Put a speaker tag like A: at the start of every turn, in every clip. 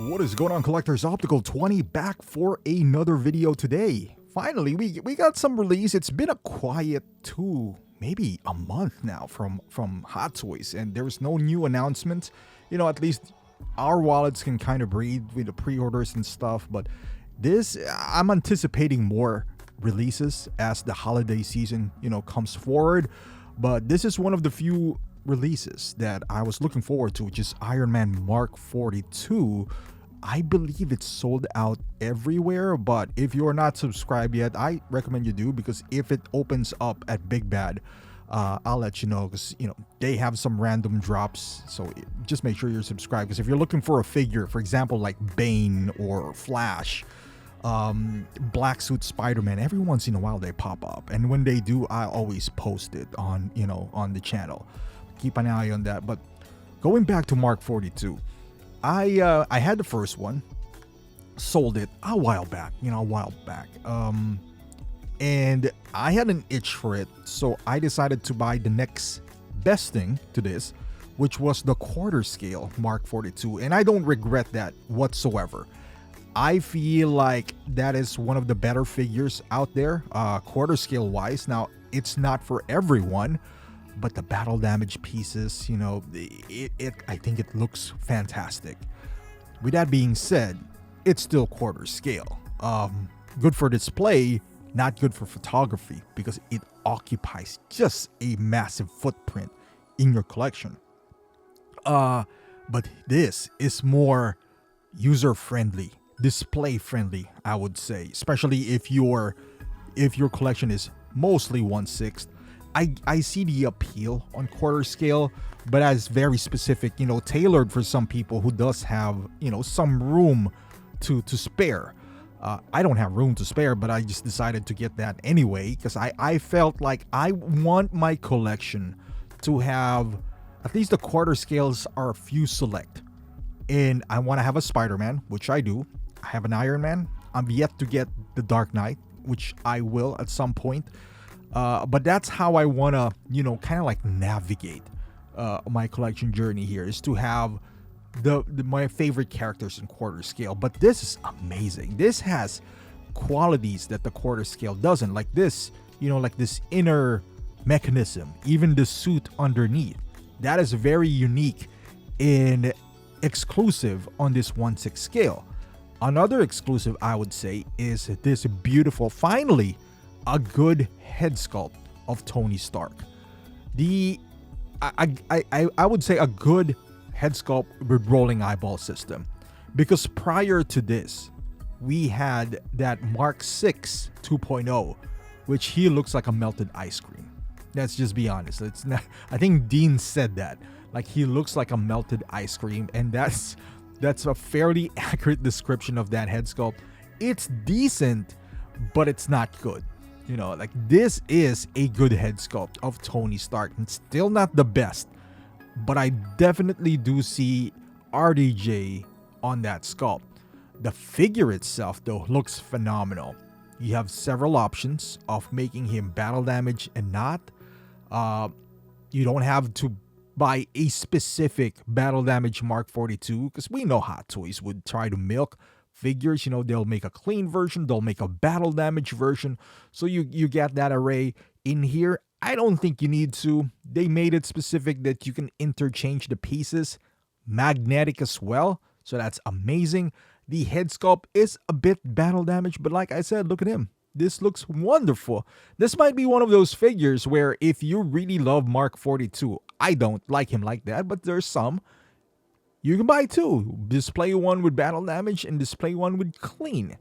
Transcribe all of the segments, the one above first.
A: What is going on, collectors? Optical 20 back for another video today. Finally, we got some release. It's been a quiet maybe a month now from Hot Toys, and there's no new announcements. You know, at least our wallets can kind of breathe with the pre-orders and stuff, but I'm anticipating more releases as the holiday season, comes forward. But this is one of the few releases that I was looking forward to, which is Iron Man Mark 42. I believe it's sold out everywhere, but if you're not subscribed yet, I recommend you do, because if it opens up at Big Bad, I'll let you know, because they have some random drops. So just make sure you're subscribed, because if you're looking for a figure, for example, like Bane or Flash, Black Suit Spider-Man, every once in a while they pop up, and when they do, I always post it on on the channel. Keep an eye on that. But going back to Mark 42, I had the first one, sold it a while back, and I had an itch for it, so I decided to buy the next best thing to this, which was the quarter scale Mark 42, and I don't regret that whatsoever. I feel like that is one of the better figures out there, quarter scale wise. Now, it's not for everyone, but the battle damage pieces, I think it looks fantastic. With that being said, it's still quarter scale. Good for display, not good for photography, because it occupies just a massive footprint in your collection. But this is more user-friendly, display-friendly, I would say, especially if your collection is mostly 1/6. I see the appeal on quarter scale, but as very specific, tailored for some people who does have, some room to spare. I don't have room to spare, but I just decided to get that anyway, because I felt like I want my collection to have, at least the quarter scales are few select. And I want to have a Spider-Man, which I do. I have an Iron Man. I'm yet to get the Dark Knight, which I will at some point. But that's how I want to, kind of like navigate my collection journey here, is to have my favorite characters in quarter scale. But this is amazing. This has qualities that the quarter scale doesn't. Like this, like this inner mechanism, even the suit underneath. That is very unique and exclusive on this 1/6 scale. Another exclusive, I would say, is this beautiful, finally, a good head sculpt of Tony Stark. I would say a good head sculpt with rolling eyeball system, because prior to this, we had that Mark 6 2.0, which he looks like a melted ice cream. Let's just be honest. It's not. I think Dean said that, like he looks like a melted ice cream, and that's a fairly accurate description of that head sculpt. It's decent, but it's not good. Like this is a good head sculpt of Tony Stark, and still not the best, but I definitely do see RDJ on that sculpt. The figure itself, though, looks phenomenal. You have several options of making him battle damage and not. You don't have to buy a specific battle damage Mark 42, because we know Hot Toys would try to milk figures. They'll make a clean version, they'll make a battle damage version, so you get that array. In here, I don't think you need to. They made it specific that you can interchange the pieces, magnetic as well, so that's amazing. The head sculpt is a bit battle damage, but like I said, look at him. This looks wonderful. This might be one of those figures where if you really love Mark 42, I don't like him like that, but there's some, you can buy two. Display one with battle damage and display one with clean.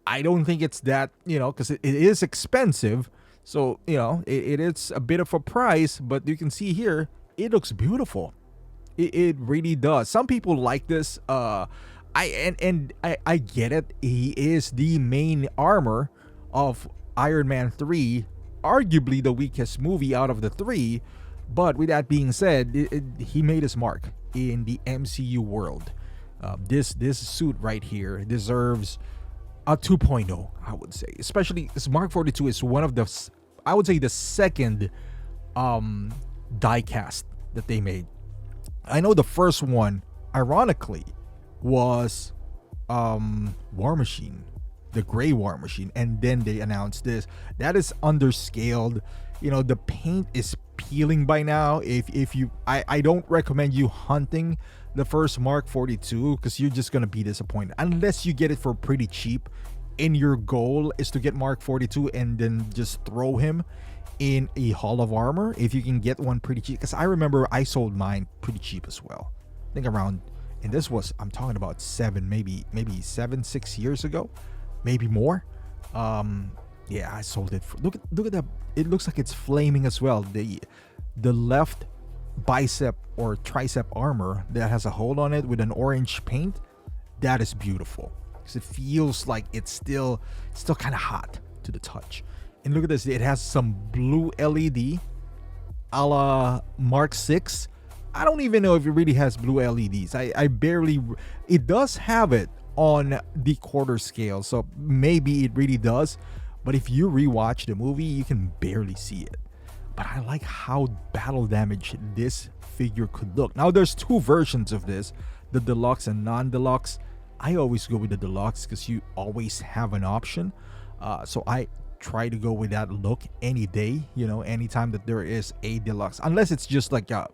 A: I don't think it's that, because it is expensive. So, it is a bit of a price, but you can see here, it looks beautiful. It really does. Some people like this. I get it. He is the main armor of Iron Man 3, arguably the weakest movie out of the three. But with that being said, he made his mark in the MCU world. This suit right here deserves a 2.0, I would say. Especially this Mark 42 is one of the, I would say, the second die cast that they made. I know the first one, ironically, was War Machine, the gray War Machine, and then they announced this. That is underscaled. You know, the paint is peeling by now. If you, I don't recommend you hunting the first Mark 42 because you're just gonna be disappointed unless you get it for pretty cheap and your goal is to get Mark 42 and then just throw him in a Hall of Armor. If you can get one pretty cheap, because I remember I sold mine pretty cheap as well. I think around, and this was, I'm talking about maybe 6 years ago, maybe more. Yeah, I sold it for, look at that. It looks like it's flaming as well. The left bicep or tricep armor that has a hole on it with an orange paint, that is beautiful because it feels like it's still kind of hot to the touch. And look at this, it has some blue LED a la Mark 6. I don't even know if it really has blue LEDs. I barely, it does have it on the quarter scale, so maybe it really does, but if you rewatch the movie you can barely see it. But I like how battle damage this figure could look. Now there's two versions of this, the deluxe and non-deluxe. I always go with the deluxe because you always have an option, so I try to go with that look any day, you know, anytime that there is a deluxe, unless it's just like a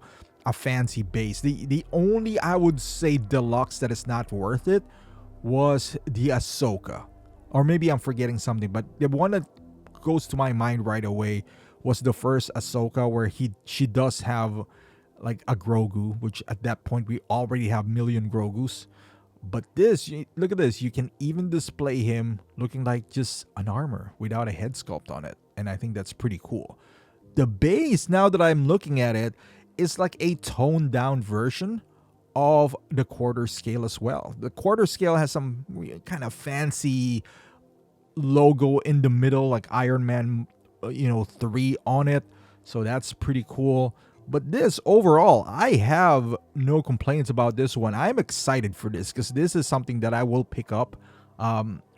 A: fancy base. The only, I would say, deluxe that is not worth it was the Ahsoka, or maybe I'm forgetting something, but the one that goes to my mind right away was the first Ahsoka, where she does have like a Grogu, which at that point we already have million Grogus. But this, look at this, you can even display him looking like just an armor without a head sculpt on it, and I think that's pretty cool. The base, now that I'm looking at it, is like a toned down version of the quarter scale as well. The quarter scale has some kind of fancy logo in the middle, like Iron Man 3 on it, so that's pretty cool. But this, overall, I have no complaints about this one. I'm excited for this because this is something that I will pick up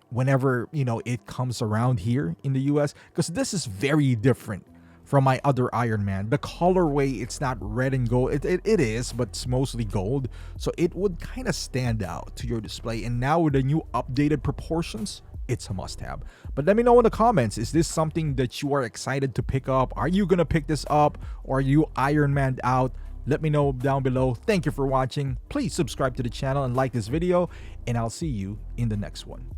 A: whenever it comes around here in the US, because this is very different from my other Iron Man. The colorway, it's not red and gold. It is, but it's mostly gold, so it would kind of stand out to your display. And now with the new updated proportions, it's a must-have. But let me know in the comments, is this something that you are excited to pick up? Are you gonna pick this up, or are you Iron Man'd out? Let me know down below. Thank you for watching. Please subscribe to the channel and like this video, and I'll see you in the next one.